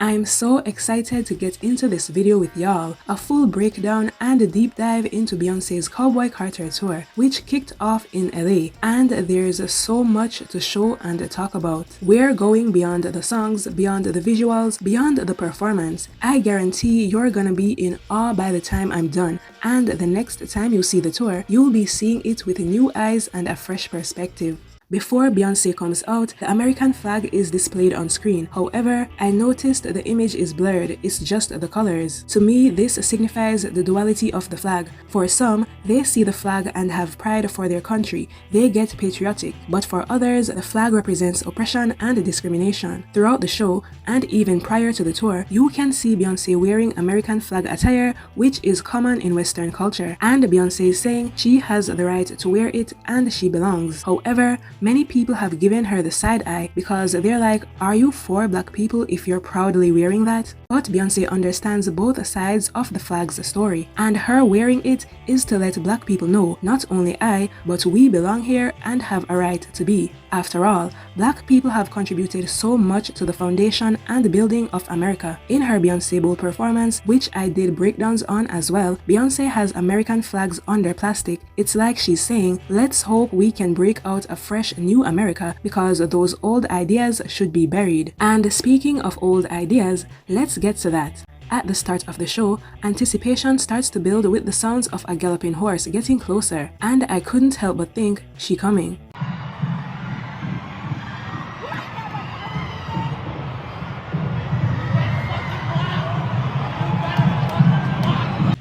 I'm so excited to get into this video with y'all, a full breakdown and a deep dive into Beyonce's Cowboy Carter Tour, which kicked off in LA, and there's so much to show and talk about. We're going beyond the songs, beyond the visuals, beyond the performance. I guarantee you're gonna be in awe by the time I'm done, and the next time you see the tour, you'll be seeing it with new eyes and a fresh perspective. Before Beyoncé comes out, the American flag is displayed on screen. However, I noticed the image is blurred, it's just the colors. To me, this signifies the duality of the flag. For some, they see the flag and have pride for their country, they get patriotic. But for others, the flag represents oppression and discrimination. Throughout the show, and even prior to the tour, you can see Beyoncé wearing American flag attire, which is common in Western culture. And Beyoncé is saying she has the right to wear it and she belongs. However, many people have given her the side eye because they're like, are you for black people if you're proudly wearing that? But Beyoncé understands both sides of the flag's story, and her wearing it is to let black people know not only I, but we belong here and have a right to be. After all, black people have contributed so much to the foundation and building of America. In her Beyoncé Bowl performance, which I did breakdowns on as well, Beyoncé has American flags under plastic. It's like she's saying, let's hope we can break out a fresh new America because those old ideas should be buried. And speaking of old ideas, let's get to that. At the start of the show, anticipation starts to build with the sounds of a galloping horse getting closer, and I couldn't help but think, she coming.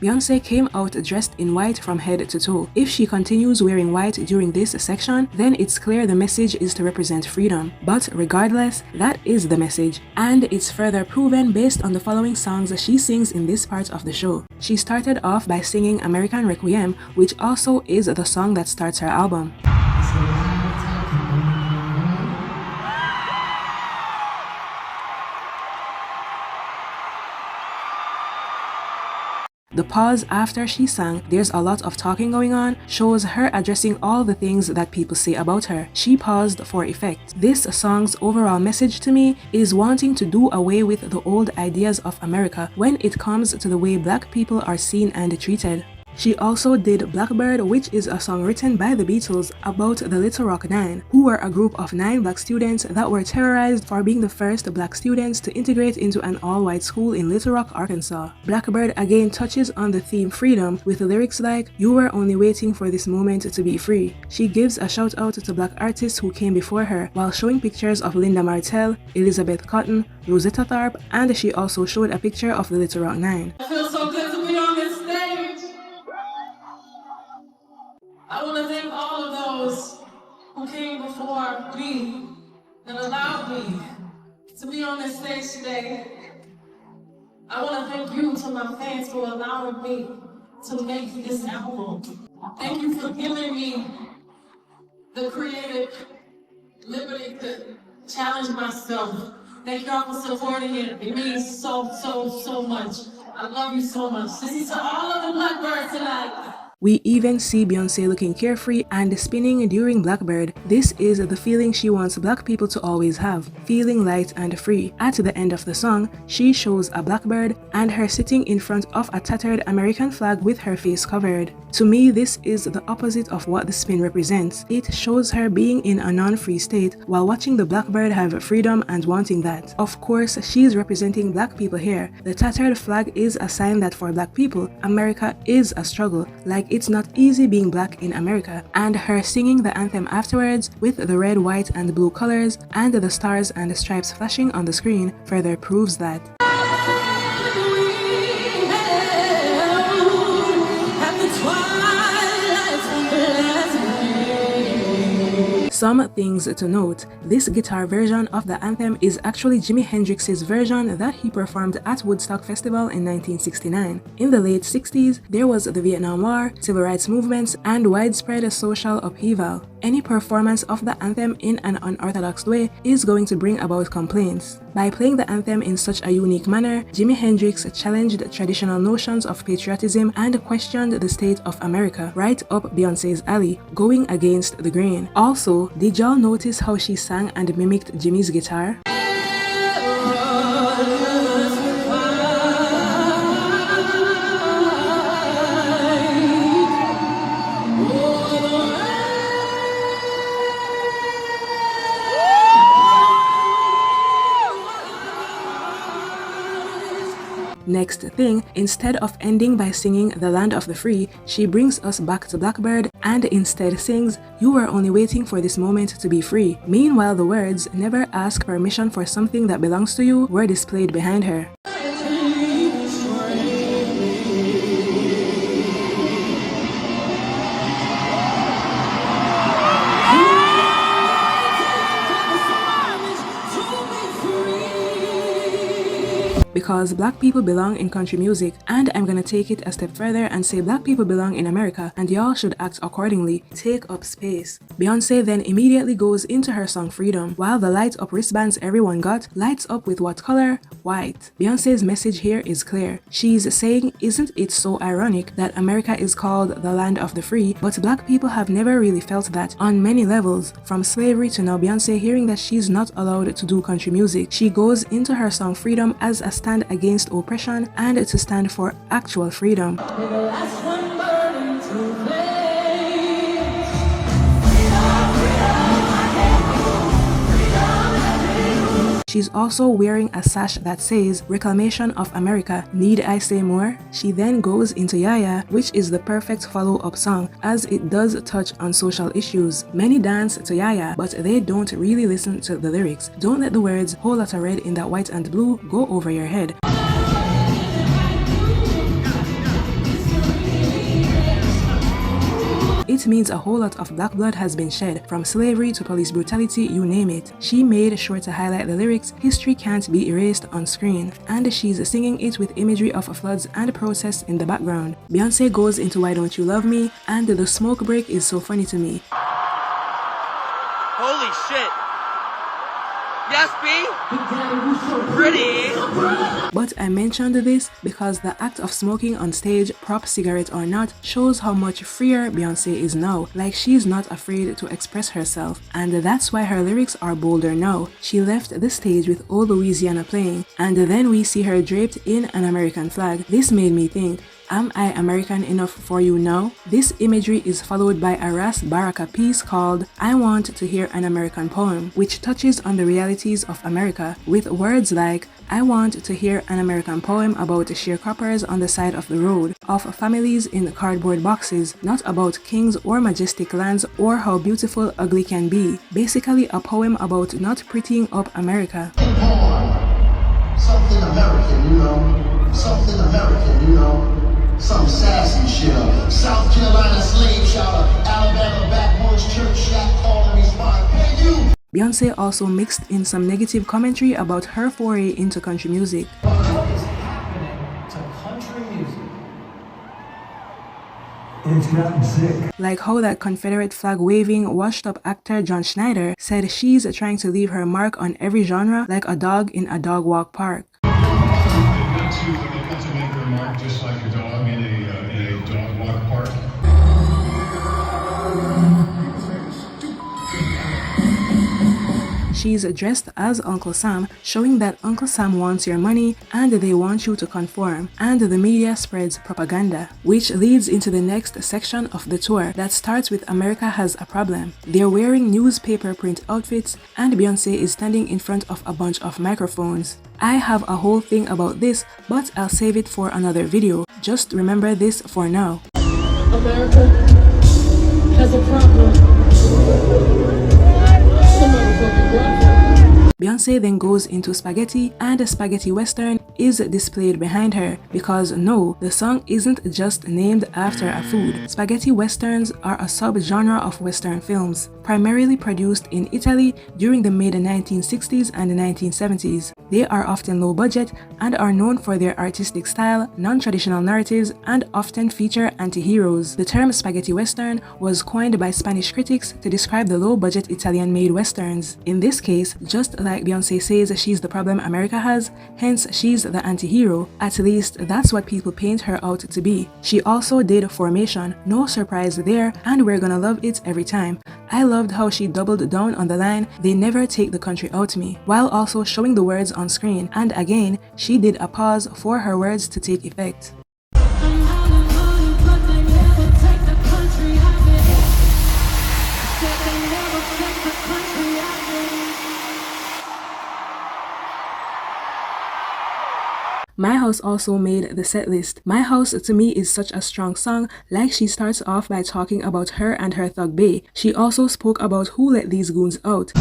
Beyoncé came out dressed in white from head to toe. If she continues wearing white during this section, then it's clear the message is to represent freedom. But regardless, that is the message, and it's further proven based on the following songs she sings in this part of the show. She started off by singing American Requiem, which also is the song that starts her album. The pause after she sang, there's a lot of talking going on, shows her addressing all the things that people say about her. She paused for effect. This song's overall message to me is wanting to do away with the old ideas of America when it comes to the way black people are seen and treated. She also did Blackbird, which is a song written by the Beatles about the Little Rock Nine, who were a group of 9 black students that were terrorized for being the first black students to integrate into an all-white school in Little Rock, Arkansas. Blackbird again touches on the theme freedom with lyrics like, "You were only waiting for this moment to be free." She gives a shout out to black artists who came before her while showing pictures of Linda Martell, Elizabeth Cotton, Rosetta Tharpe, and she also showed a picture of the Little Rock Nine. It feels so good to be on this stage. I want to thank all of those who came before me and allowed me to be on this stage today. I want to thank you to my fans for allowing me to make this album. Thank you for giving me the creative liberty to challenge myself. Thank y'all for supporting it. It means so much. I love you so much. This is to all of the Blackbirds tonight. We even see Beyoncé looking carefree and spinning during Blackbird. This is the feeling she wants black people to always have, feeling light and free. At the end of the song, she shows a blackbird and her sitting in front of a tattered American flag with her face covered. To me, this is the opposite of what the spin represents. It shows her being in a non-free state while watching the blackbird have freedom and wanting that. Of course, she's representing black people here. The tattered flag is a sign that for black people, America is a struggle. Like, it's not easy being black in America, and her singing the anthem afterwards with the red, white, and blue colors and the stars and the stripes flashing on the screen further proves that. Some things to note: this guitar version of the anthem is actually Jimi Hendrix's version that he performed at Woodstock Festival in 1969. In the late 60s, there was the Vietnam War, civil rights movements, and widespread social upheaval. Any performance of the anthem in an unorthodox way is going to bring about complaints. By playing the anthem in such a unique manner, Jimi Hendrix challenged traditional notions of patriotism and questioned the state of America, right up Beyoncé's alley, going against the grain. Also, did y'all notice how she sang and mimicked Jimmy's guitar? Next thing, instead of ending by singing The Land of the Free, she brings us back to Blackbird and instead sings, "You were only waiting for this moment to be free." Meanwhile, the words, "Never ask permission for something that belongs to you," were displayed behind her. Because black people belong in country music, and I'm gonna take it a step further and say black people belong in America and y'all should act accordingly. Take up space. Beyoncé then immediately goes into her song Freedom, while the light up wristbands everyone got lights up with what color? White. Beyoncé's message here is clear. She's saying, isn't it so ironic that America is called the land of the free, but black people have never really felt that on many levels, from slavery to now Beyoncé hearing that she's not allowed to do country music. She goes into her song Freedom as a stand against oppression and to stand for actual freedom. She's also wearing a sash that says Reclamation of America, need I say more? She then goes into Yaya, which is the perfect follow-up song as it does touch on social issues. Many dance to Yaya, but they don't really listen to the lyrics. Don't let the words whole lot of red in that white and blue go over your head. It means a whole lot of black blood has been shed, from slavery to police brutality, you name it. She made sure to highlight the lyrics, history can't be erased on screen, and she's singing it with imagery of floods and protests in the background. Beyoncé goes into Why Don't You Love Me, and the smoke break is so funny to me. Holy shit! Yes, B? Pretty! But I mentioned this because the act of smoking on stage, prop cigarette or not, shows how much freer Beyoncé is now, like she's not afraid to express herself. And that's why her lyrics are bolder now. She left the stage with Old Louisiana playing, and then we see her draped in an American flag. This made me think, am I American enough for you now? This imagery is followed by a Ras Baraka piece called I Want to Hear an American Poem, which touches on the realities of America, with words like I want to hear an American poem about sharecroppers on the side of the road, of families in cardboard boxes, not about kings or majestic lands or how beautiful ugly can be. Basically a poem about not prettying up America. Something American, you know. Something American, you know. Some sassy shit. South Carolina slave shouter, Alabama backwoods church shack call and respond, hey you! Beyoncé also mixed in some negative commentary about her foray into country music. What is happening to country music? It's gotten sick. Like how that Confederate flag waving washed up actor John Schneider said she's trying to leave her mark on every genre like a dog in a dog walk park. Not to make her mark just like a dog in a dog walk park. She's dressed as Uncle Sam, showing that Uncle Sam wants your money and they want you to conform, and the media spreads propaganda, which leads into the next section of the tour that starts with America Has a Problem. They're wearing newspaper print outfits and Beyoncé is standing in front of a bunch of microphones. I have a whole thing about this, but I'll save it for another video. Just remember this for now. America has a problem. Beyoncé then goes into Spaghetti, and Spaghetti Western is displayed behind her because no, the song isn't just named after a food. Spaghetti Westerns are a subgenre of Western films, primarily produced in Italy during the mid-1960s and 1970s. They are often low budget and are known for their artistic style, non-traditional narratives, and often feature anti-heroes. The term Spaghetti Western was coined by Spanish critics to describe the low-budget Italian-made Westerns. In this case, just like Beyoncé says she's the problem America has, hence she's the anti-hero. At least that's what people paint her out to be. She also did Formation, no surprise there, and we're gonna love it every time. I loved how she doubled down on the line, they never take the country out me, while also showing the words on screen, and again, she did a pause for her words to take effect. My House also made the set list. My House to me is such a strong song, like she starts off by talking about her and her thug bae. She also spoke about who let these goons out.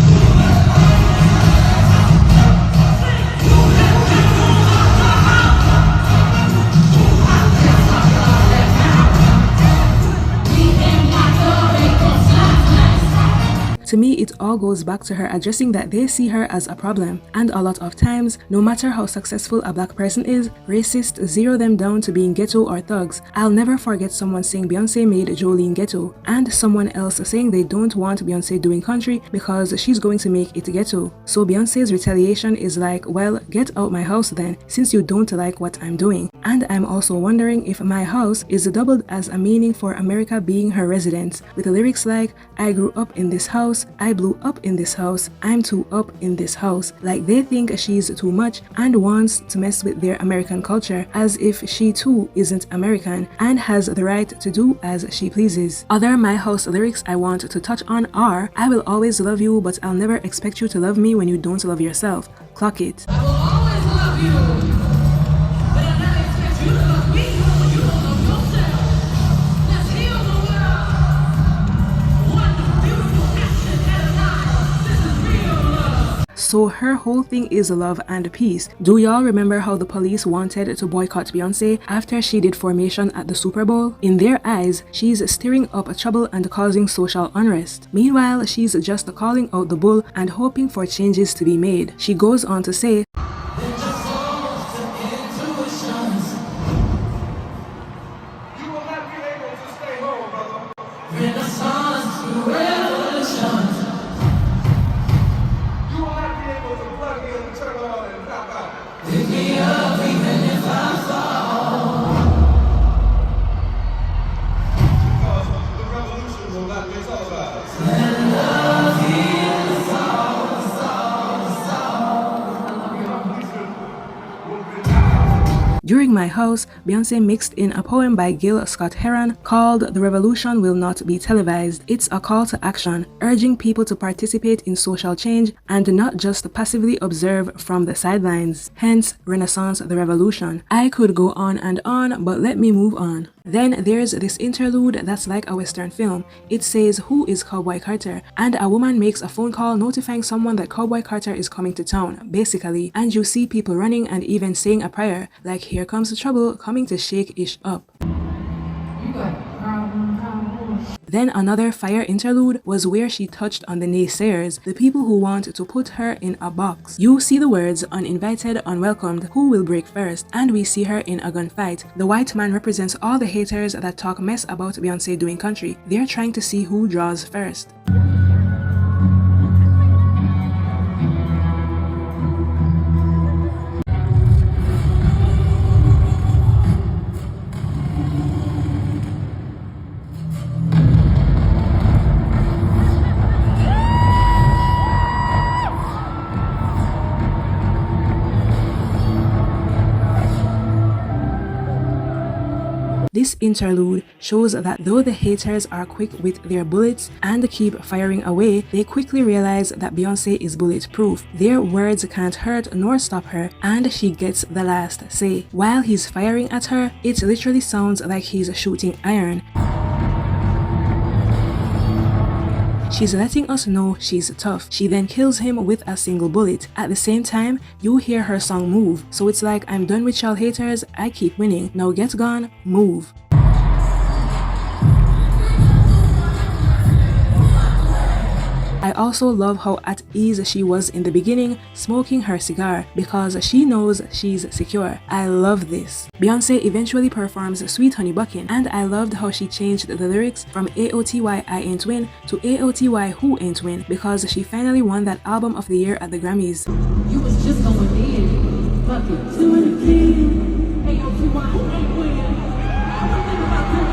To me, it all goes back to her addressing that they see her as a problem. And a lot of times, no matter how successful a black person is, racists zero them down to being ghetto or thugs. I'll never forget someone saying Beyoncé made Jolene ghetto, and someone else saying they don't want Beyoncé doing country because she's going to make it ghetto. So Beyoncé's retaliation is like, well, get out my house then, since you don't like what I'm doing. And I'm also wondering if my house is doubled as a meaning for America being her residence, with the lyrics like, I grew up in this house, I blew up in this house, I'm too up in this house. Like they think she's too much and wants to mess with their American culture, as if she too isn't American and has the right to do as she pleases. Other My House lyrics I want to touch on are, I will always love you, but I'll never expect you to love me when you don't love yourself. Clock it. I will always love you, but I never expect you to love me when you don't love yourself. Let's heal the world. One beautiful action at a time. This is real love. So her whole thing is love and peace. Do y'all remember how the police wanted to boycott Beyoncé after she did Formation at the Super Bowl? In their eyes, she's stirring up trouble and causing social unrest. Meanwhile, she's just calling out the bull and hoping for changes to be made. She goes on to say, during My House, Beyoncé mixed in a poem by Gil Scott-Heron called The Revolution Will Not Be Televised. It's a call to action, urging people to participate in social change and not just passively observe from the sidelines. Hence, Renaissance the Revolution. I could go on, but let me move on. Then there's this interlude that's like a Western film. It says, who is Cowboy Carter? And a woman makes a phone call notifying someone that Cowboy Carter is coming to town, basically. And you see people running and even saying a prayer, like here comes the trouble coming to shake ish up. You got a problem, cowboy. Then another fire interlude was where she touched on the naysayers, the people who want to put her in a box. You see the words uninvited, unwelcomed, who will break first, and we see her in a gunfight. The white man represents all the haters that talk mess about Beyoncé doing country. They're trying to see who draws first. This interlude shows that though the haters are quick with their bullets and keep firing away, they quickly realize that Beyoncé is bulletproof. Their words can't hurt nor stop her, and she gets the last say. While he's firing at her, it literally sounds like he's shooting iron. She's letting us know she's tough. She then kills him with a single bullet. At the same time, you hear her song move. So it's like, I'm done with y'all haters, I keep winning. Now get gone, move. I also love how at ease she was in the beginning, smoking her cigar, because she knows she's secure. I love this. Beyoncé eventually performs Sweet Honey Buckin', and I loved how she changed the lyrics from AOTY I Ain't Win to AOTY Who Ain't Win, because she finally won that Album of the Year at the Grammys. You was just going in, fuck it, 2 and a kid. Hey, yo, who ain't win? I don't think about that.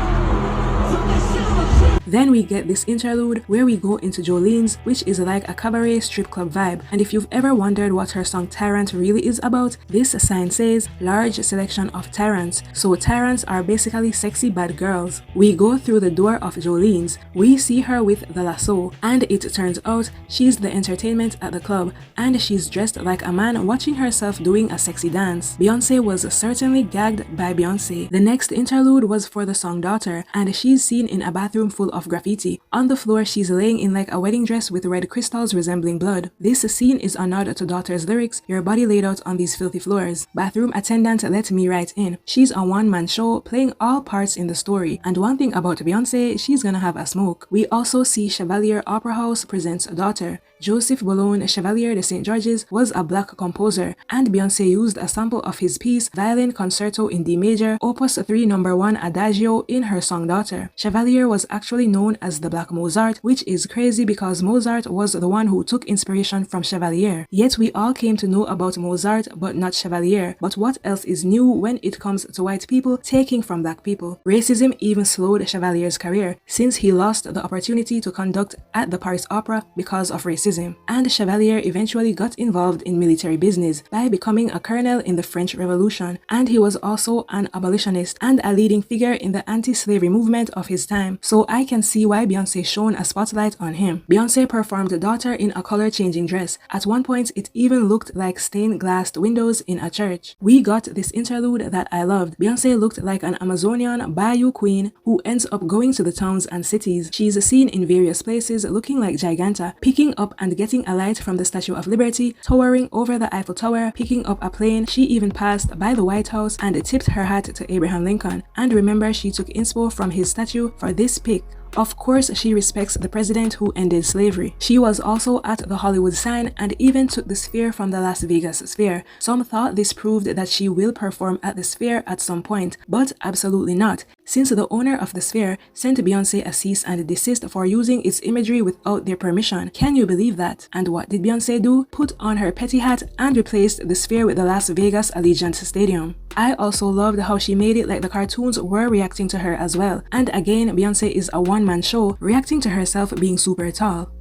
So let's show Then we get this interlude where we go into Jolene's, which is like a cabaret strip club vibe. And if you've ever wondered what her song Tyrant really is about, this sign says large selection of tyrants. So tyrants are basically sexy bad girls. We go through the door of Jolene's. We see her with the lasso, and it turns out she's the entertainment at the club, and she's dressed like a man watching herself doing a sexy dance. Beyonce was certainly gagged by Beyonce. The next interlude was for the song Daughter, and she's seen in a bathroom full of graffiti. On the floor, she's laying in like a wedding dress with red crystals resembling blood. This scene is a nod to Daughter's lyrics, "Your body laid out on these filthy floors. Bathroom attendant, let me right in." She's a one-man show playing all parts in the story, and one thing about Beyonce, she's gonna have a smoke. We also see Chevalier Opera House presents Daughter. Joseph Boulogne, Chevalier de St. George's, was a black composer, and Beyonce used a sample of his piece Violin Concerto in D Major, Opus 3 No. 1 Adagio in her song Daughter. Chevalier was actually known as the Black Mozart, which is crazy because Mozart was the one who took inspiration from Chevalier. Yet we all came to know about Mozart but not Chevalier. But what else is new when it comes to white people taking from black people? Racism even slowed Chevalier's career, since he lost the opportunity to conduct at the Paris Opera because of racism. And Chevalier eventually got involved in military business by becoming a colonel in the French Revolution, and he was also an abolitionist and a leading figure in the anti-slavery movement of his time, so I can see why Beyonce shone a spotlight on him. Beyonce performed Daughter in a color-changing dress. At one point, it even looked like stained-glass windows in a church. We got this interlude that I loved. Beyonce looked like an Amazonian bayou queen who ends up going to the towns and cities. She's seen in various places looking like Giganta, picking up and getting a light from the Statue of Liberty, towering over the Eiffel Tower, picking up a plane. She even passed by the White House and tipped her hat to Abraham Lincoln. And remember, she took inspo from his statue for this pic. Of course, she respects the president who ended slavery. She was also at the Hollywood sign and even took the Sphere from the Las Vegas Sphere. Some thought this proved that she will perform at the Sphere at some point, but absolutely not, since the owner of the Sphere sent Beyonce a cease and desist for using its imagery without their permission. Can you believe that? And what did Beyonce do? Put on her petty hat and replaced the Sphere with the Las Vegas Allegiant Stadium. I also loved how she made it like the cartoons were reacting to her as well. And again, Beyonce is a one-man show, reacting to herself being super tall.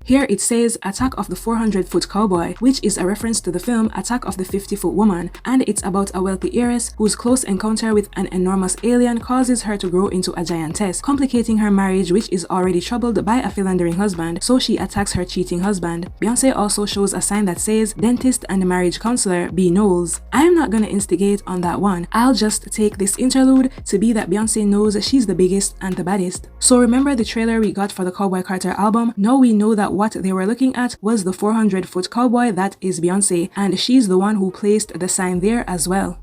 Here it says Attack of the 400-Foot Cowboy, which is a reference to the film Attack of the 50-Foot Woman, and it's about a wealthy heiress whose close encounter with an enormous alien causes her to grow into a giantess, complicating her marriage, which is already troubled by a philandering husband, so she attacks her cheating husband. Beyonce also shows a sign that says Dentist and Marriage Counselor B. Knowles. I'm not gonna instigate on that one. I'll just take this interlude to be that Beyonce knows she's the biggest and the baddest. So remember the trailer we got for the Cowboy Carter album? Now we know that what they were looking at was the 400-foot cowboy that is Beyonce, and she's the one who placed the sign there as well.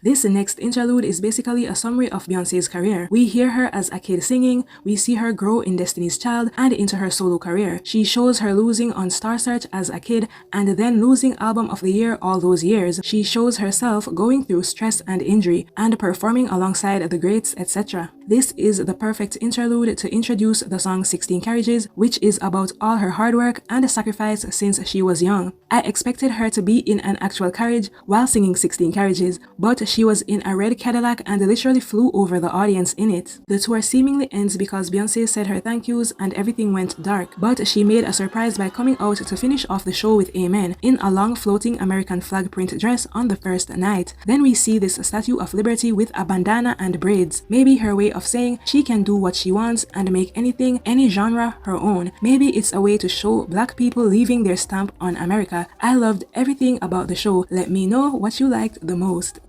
This next interlude is basically a summary of Beyonce's career. We hear her as a kid singing, we see her grow in Destiny's Child and into her solo career. She shows her losing on Star Search as a kid and then losing Album of the Year all those years. She shows herself going through stress and injury and performing alongside the greats, etc. This is the perfect interlude to introduce the song 16 Carriages, which is about all her hard work and sacrifice since she was young. I expected her to be in an actual carriage while singing 16 Carriages, but she was in a red Cadillac and literally flew over the audience in it. The tour seemingly ends because Beyonce said her thank yous and everything went dark, but she made a surprise by coming out to finish off the show with Amen in a long floating American flag print dress on the first night. Then we see this Statue of Liberty with a bandana and braids. Maybe her way of saying she can do what she wants and make anything, any genre, her own. Maybe it's a way to show black people leaving their stamp on America. I loved everything about the show. Let me know what you liked the most.